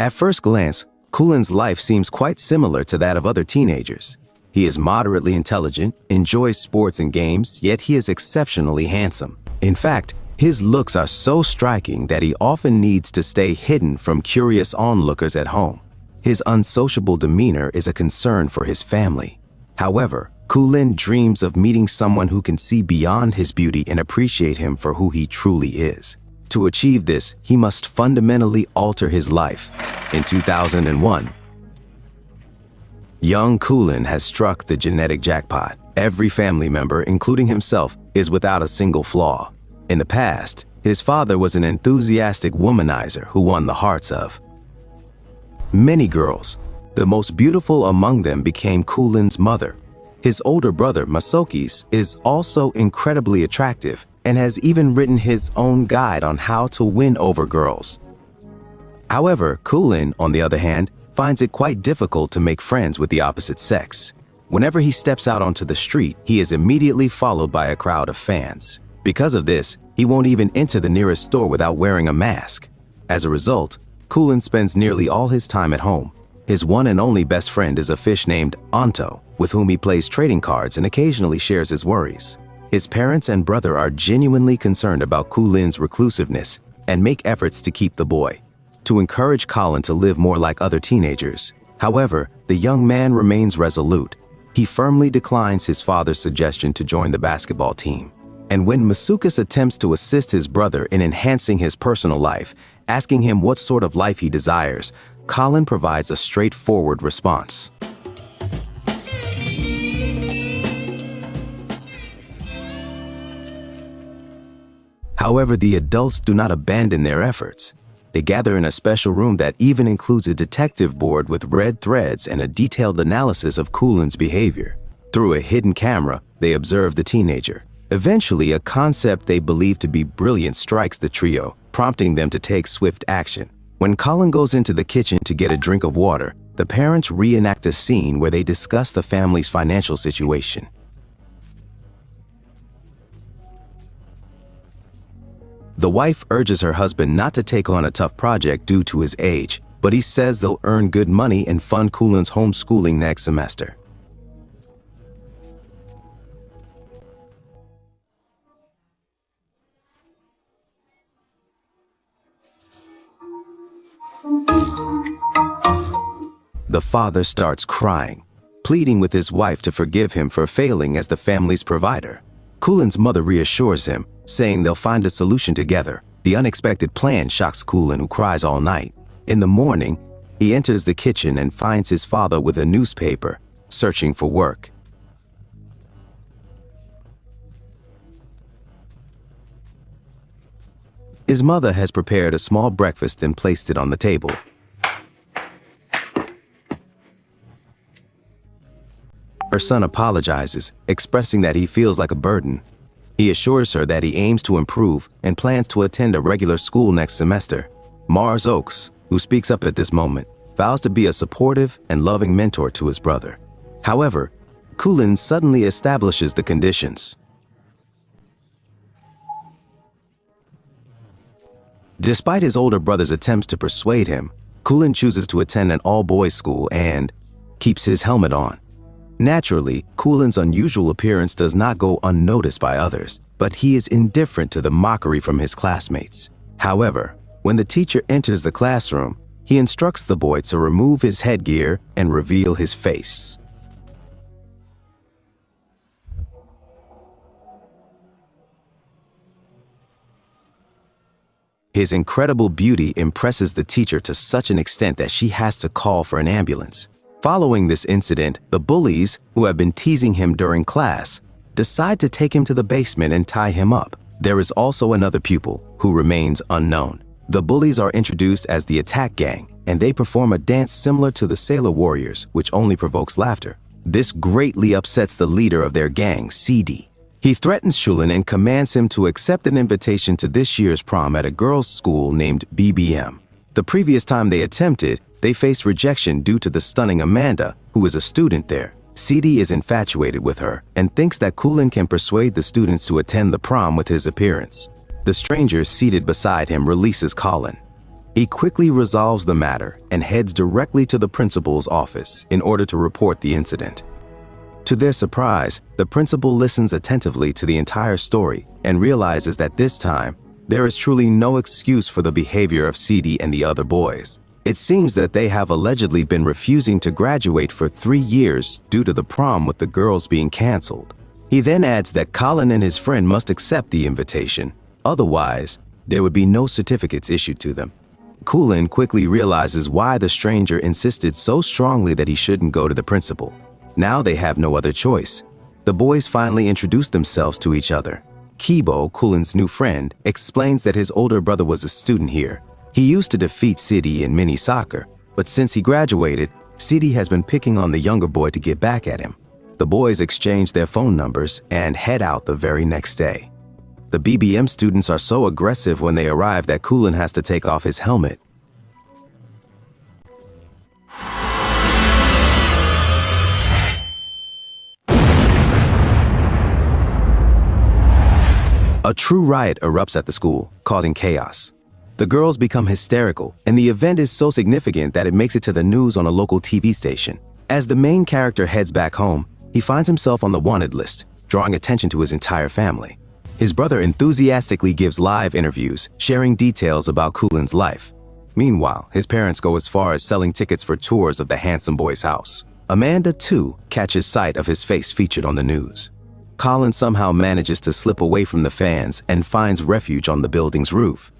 At first glance, Kulin's life seems quite similar to that of other teenagers. He is moderately intelligent, enjoys sports and games, yet he is exceptionally handsome. In fact, his looks are so striking that he often needs to stay hidden from curious onlookers at home. His unsociable demeanor is a concern for his family. However, Kulin dreams of meeting someone who can see beyond his beauty and appreciate him for who he truly is. To achieve this, he must fundamentally alter his life. In 2001, young Kulin has struck the genetic jackpot. Every family member, including himself, is without a single flaw. In the past, his father was an enthusiastic womanizer who won the hearts of many girls. The most beautiful among them became Kulin's mother. His older brother, Masokis, is also incredibly attractive and has even written his own guide on how to win over girls. However, Kulin, on the other hand, finds it quite difficult to make friends with the opposite sex. Whenever he steps out onto the street, he is immediately followed by a crowd of fans. Because of this, he won't even enter the nearest store without wearing a mask. As a result, Kulin spends nearly all his time at home. His one and only best friend is a fish named Anto, with whom he plays trading cards and occasionally shares his worries. His parents and brother are genuinely concerned about Kulin's reclusiveness and make efforts to keep the boy, to encourage Kulin to live more like other teenagers. However, the young man remains resolute. He firmly declines his father's suggestion to join the basketball team. And when Masukis attempts to assist his brother in enhancing his personal life, asking him what sort of life he desires, Kulin provides a straightforward response. However, the adults do not abandon their efforts. They gather in a special room that even includes a detective board with red threads and a detailed analysis of Kulin's behavior. Through a hidden camera, they observe the teenager. Eventually, a concept they believe to be brilliant strikes the trio, prompting them to take swift action. When Kulin goes into the kitchen to get a drink of water, the parents reenact a scene where they discuss the family's financial situation. The wife urges her husband not to take on a tough project due to his age, but he says they'll earn good money and fund Kulin's homeschooling next semester. The father starts crying, pleading with his wife to forgive him for failing as the family's provider. Kulin's mother reassures him, saying they'll find a solution together. The unexpected plan shocks Kulin, who cries all night. In the morning, he enters the kitchen and finds his father with a newspaper, searching for work. His mother has prepared a small breakfast and placed it on the table. Her son apologizes, expressing that he feels like a burden. He assures her that he aims to improve and plans to attend a regular school next semester. Mars Oaks, who speaks up at this moment, vows to be a supportive and loving mentor to his brother. However, Kulin suddenly establishes the conditions. Despite his older brother's attempts to persuade him, Kulin chooses to attend an all-boys school and keeps his helmet on. Naturally, Kulin's unusual appearance does not go unnoticed by others, but he is indifferent to the mockery from his classmates. However, when the teacher enters the classroom, he instructs the boy to remove his headgear and reveal his face. His incredible beauty impresses the teacher to such an extent that she has to call for an ambulance. Following this incident, the bullies, who have been teasing him during class, decide to take him to the basement and tie him up. There is also another pupil, who remains unknown. The bullies are introduced as the Attack Gang, and they perform a dance similar to the Sailor Warriors, which only provokes laughter. This greatly upsets the leader of their gang, CD. He threatens Shulin and commands him to accept an invitation to this year's prom at a girls' school named BBM. The previous time they attempted, they faced rejection due to the stunning Amanda, who is a student there. CD is infatuated with her and thinks that Kulin can persuade the students to attend the prom with his appearance. The stranger seated beside him releases Kulin. He quickly resolves the matter and heads directly to the principal's office in order to report the incident. To their surprise, the principal listens attentively to the entire story and realizes that this time, there is truly no excuse for the behavior of CD and the other boys. It seems that they have allegedly been refusing to graduate for 3 years due to the prom with the girls being canceled. He then adds that Colin and his friend must accept the invitation, otherwise, there would be no certificates issued to them. Cullen quickly realizes why the stranger insisted so strongly that he shouldn't go to the principal. Now they have no other choice. The boys finally introduce themselves to each other. Kibo, Cullen's new friend, explains that his older brother was a student here. He used to defeat Sidi in mini soccer, but since he graduated, Sidi has been picking on the younger boy to get back at him. The boys exchange their phone numbers and head out the very next day. The BBM students are so aggressive when they arrive that Cullen has to take off his helmet. A true riot erupts at the school, causing chaos. The girls become hysterical, and the event is so significant that it makes it to the news on a local TV station. As the main character heads back home, he finds himself on the wanted list, drawing attention to his entire family. His brother enthusiastically gives live interviews, sharing details about Cullen's life. Meanwhile, his parents go as far as selling tickets for tours of the handsome boy's house. Amanda, too, catches sight of his face featured on the news. Colin somehow manages to slip away from the fans and finds refuge on the building's roof.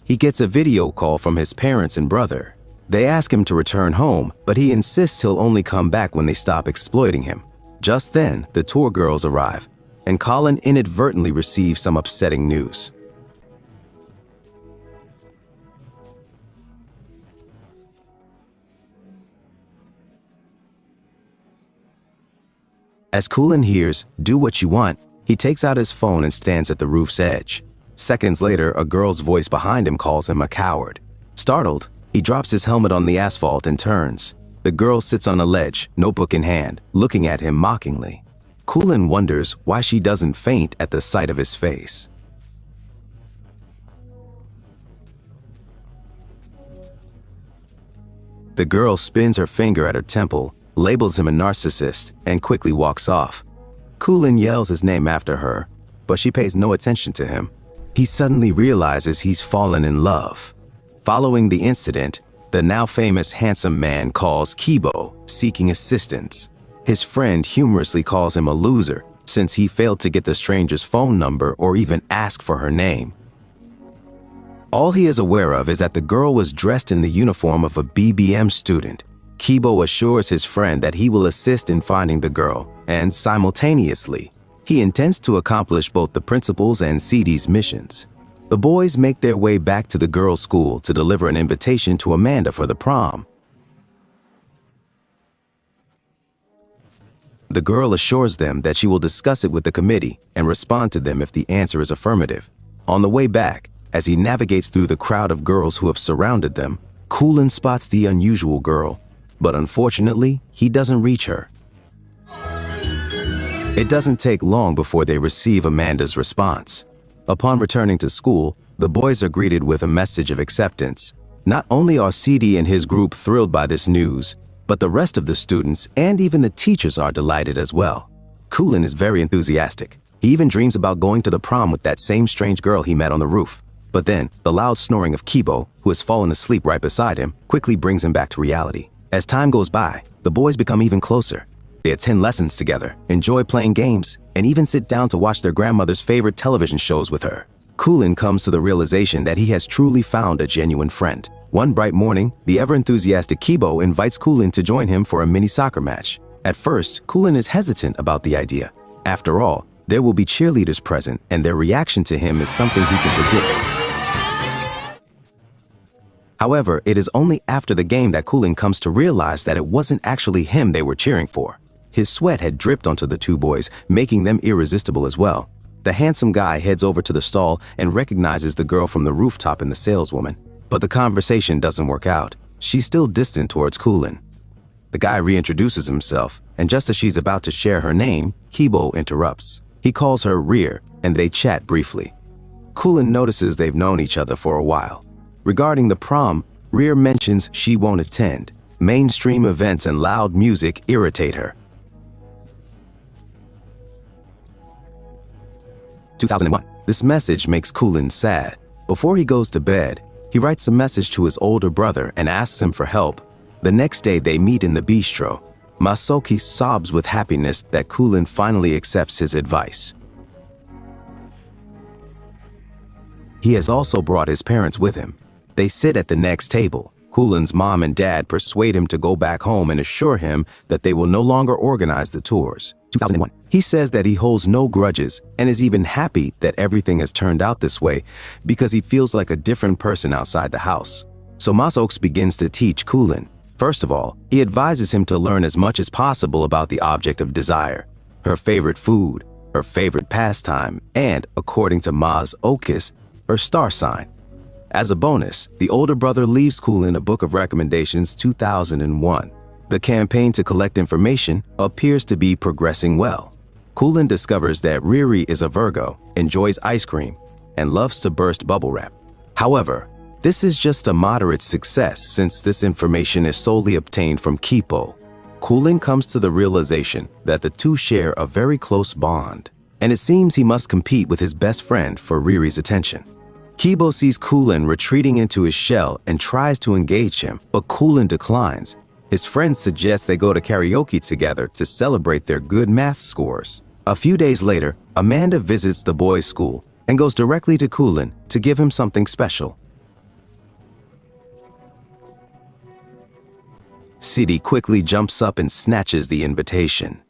He gets a video call from his parents and brother. They ask him to return home, but he insists he'll only come back when they stop exploiting him. Just then, the tour girls arrive, and Colin inadvertently receives some upsetting news. As Cullen hears, "Do what you want," he takes out his phone and stands at the roof's edge. Seconds later, a girl's voice behind him calls him a coward. Startled, he drops his helmet on the asphalt and turns. The girl sits on a ledge, notebook in hand, looking at him mockingly. Cullen wonders why she doesn't faint at the sight of his face. The girl spins her finger at her temple, labels him a narcissist, and quickly walks off. Cullen yells his name after her, but she pays no attention to him. He suddenly realizes he's fallen in love. Following the incident, the now famous handsome man calls Kibo, seeking assistance. His friend humorously calls him a loser, since he failed to get the stranger's phone number or even ask for her name. All he is aware of is that the girl was dressed in the uniform of a BBM student. Kibo assures his friend that he will assist in finding the girl, and simultaneously, he intends to accomplish both the principal's and CD's missions. The boys make their way back to the girls' school to deliver an invitation to Amanda for the prom. The girl assures them that she will discuss it with the committee and respond to them if the answer is affirmative. On the way back, as he navigates through the crowd of girls who have surrounded them, Cullen spots the unusual girl, but unfortunately, he doesn't reach her. It doesn't take long before they receive Amanda's response. Upon returning to school, the boys are greeted with a message of acceptance. Not only are CD and his group thrilled by this news, but the rest of the students and even the teachers are delighted as well. Cullen is very enthusiastic. He even dreams about going to the prom with that same strange girl he met on the roof. But then, the loud snoring of Kibo, who has fallen asleep right beside him, quickly brings him back to reality. As time goes by, the boys become even closer. They attend lessons together, enjoy playing games, and even sit down to watch their grandmother's favorite television shows with her. Cullen comes to the realization that he has truly found a genuine friend. One bright morning, the ever-enthusiastic Kibo invites Cullen to join him for a mini soccer match. At first, Cullen is hesitant about the idea. After all, there will be cheerleaders present, and their reaction to him is something he can predict. However, it is only after the game that Cullen comes to realize that it wasn't actually him they were cheering for. His sweat had dripped onto the two boys, making them irresistible as well. The handsome guy heads over to the stall and recognizes the girl from the rooftop in the saleswoman. But the conversation doesn't work out. She's still distant towards Cullen. The guy reintroduces himself, and just as she's about to share her name, Kibo interrupts. He calls her Rear, and they chat briefly. Cullen notices they've known each other for a while. Regarding the prom, Rear mentions she won't attend. Mainstream events and loud music irritate her. 2001. This message makes Kulin sad. Before he goes to bed, he writes a message to his older brother and asks him for help. The next day they meet in the bistro. Masaoki sobs with happiness that Kulin finally accepts his advice. He has also brought his parents with him. They sit at the next table. Kulin's mom and dad persuade him to go back home and assure him that they will no longer organize the tours. 2001. He says that he holds no grudges and is even happy that everything has turned out this way because he feels like a different person outside the house. So Masaoki begins to teach Kulin. First of all, he advises him to learn as much as possible about the object of desire, her favorite food, her favorite pastime, and, according to Masaoki, her star sign. As a bonus, the older brother leaves Kulin a book of recommendations 2001. The campaign to collect information appears to be progressing well. Kulin discovers that Riri is a Virgo, enjoys ice cream, and loves to burst bubble wrap. However, this is just a moderate success since this information is solely obtained from Kipo. Kulin comes to the realization that the two share a very close bond, and it seems he must compete with his best friend for Riri's attention. Kibo sees Kulin retreating into his shell and tries to engage him, but Kulin declines. His friends suggest they go to karaoke together to celebrate their good math scores. A few days later, Amanda visits the boys' school and goes directly to Kulin to give him something special. Sidi quickly jumps up and snatches the invitation.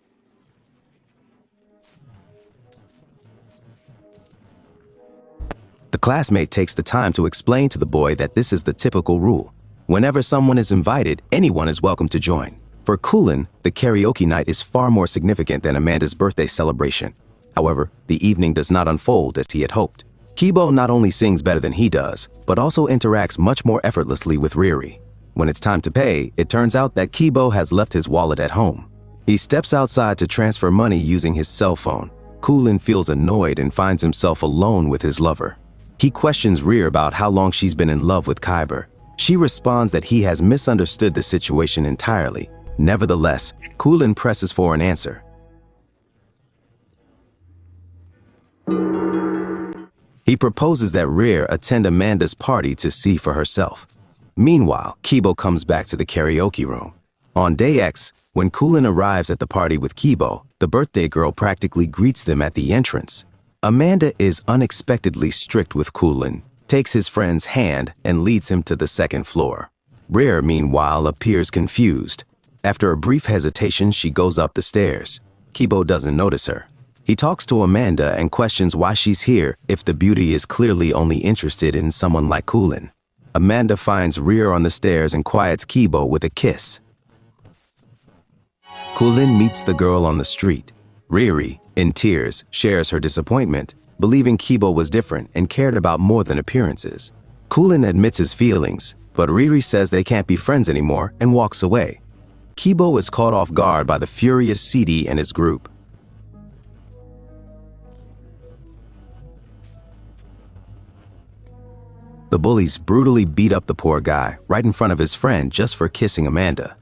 The classmate takes the time to explain to the boy that this is the typical rule. Whenever someone is invited, anyone is welcome to join. For Kulin, the karaoke night is far more significant than Amanda's birthday celebration. However, the evening does not unfold as he had hoped. Kibo not only sings better than he does, but also interacts much more effortlessly with Riri. When it's time to pay, it turns out that Kibo has left his wallet at home. He steps outside to transfer money using his cell phone. Kulin feels annoyed and finds himself alone with his lover. He questions Rear about how long she's been in love with Kyber. She responds that he has misunderstood the situation entirely. Nevertheless, Kulin presses for an answer. He proposes that Rear attend Amanda's party to see for herself. Meanwhile, Kibo comes back to the karaoke room. On day X, when Kulin arrives at the party with Kibo, the birthday girl practically greets them at the entrance. Amanda is unexpectedly strict with Kulin, takes his friend's hand, and leads him to the second floor. Rear, meanwhile, appears confused. After a brief hesitation, she goes up the stairs. Kibo doesn't notice her. He talks to Amanda and questions why she's here if the beauty is clearly only interested in someone like Kulin. Amanda finds Rear on the stairs and quiets Kibo with a kiss. Kulin meets the girl on the street. Riri, in tears, shares her disappointment, believing Kibo was different and cared about more than appearances. Kulin admits his feelings, but Riri says they can't be friends anymore and walks away. Kibo is caught off guard by the furious Sidi and his group. The bullies brutally beat up the poor guy right in front of his friend just for kissing Amanda.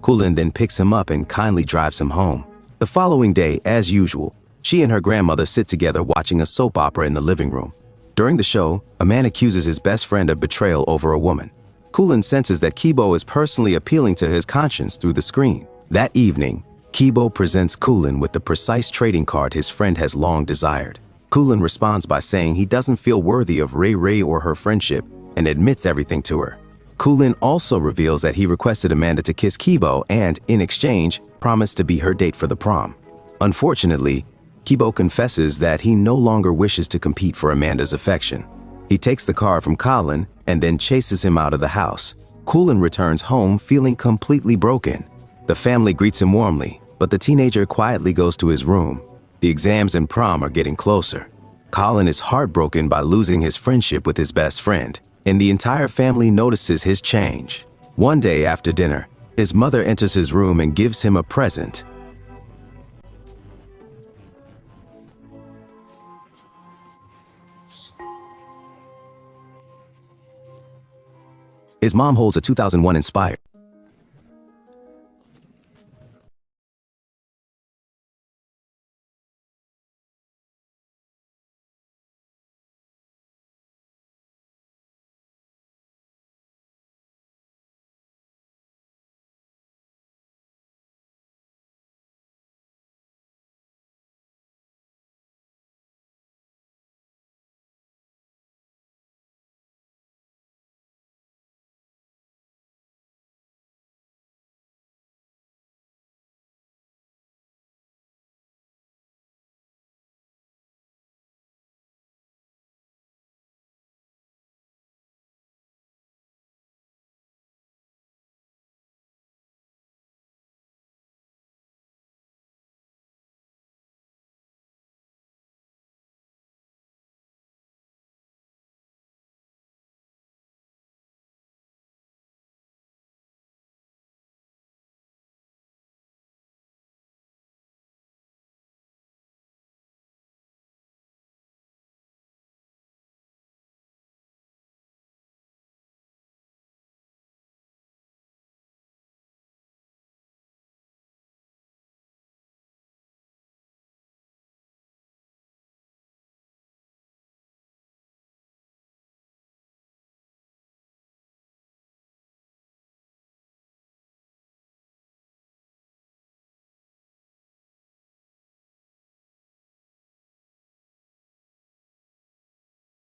Kulin then picks him up and kindly drives him home. The following day, as usual, she and her grandmother sit together watching a soap opera in the living room. During the show, a man accuses his best friend of betrayal over a woman. Kulin senses that Kibo is personally appealing to his conscience through the screen. That evening, Kibo presents Kulin with the precise trading card his friend has long desired. Kulin responds by saying he doesn't feel worthy of Ray or her friendship and admits everything to her. Kulin also reveals that he requested Amanda to kiss Kibo and, in exchange, promised to be her date for the prom. Unfortunately, Kibo confesses that he no longer wishes to compete for Amanda's affection. He takes the card from Colin and then chases him out of the house. Kulin returns home feeling completely broken. The family greets him warmly, but the teenager quietly goes to his room. The exams and prom are getting closer. Colin is heartbroken by losing his friendship with his best friend, and the entire family notices his change. One day after dinner, his mother enters his room and gives him a present. His mom holds a 2001 Inspire